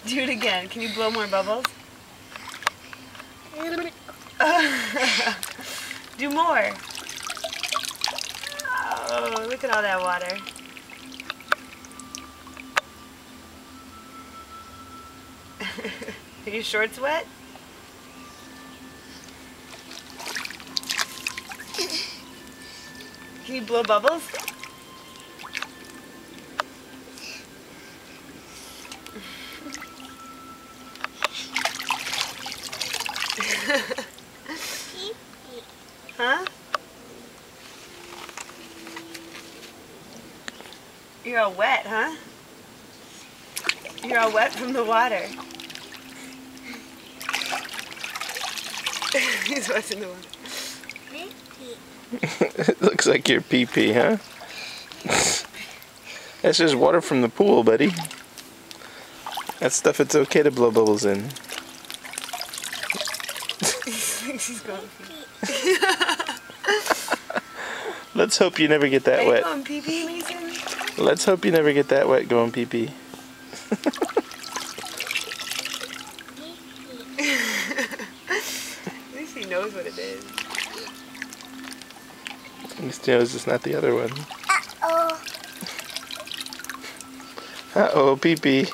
Do it again. Can you blow more bubbles? Do more. Oh, look at all that water. Are your shorts wet? Can you blow bubbles? Huh? You're all wet, huh? You're all wet from the water. He's watching the water. It looks like your pee-pee, huh? That's just water from the pool, buddy. That stuff it's okay to blow bubbles in. She's going pee. Let's hope you never get that wet. Are you going pee-pee, Mason? Let's hope you never get that wet going pee-pee. At least he knows what it is. At least he knows it's not the other one. Uh-oh. Uh-oh, pee-pee.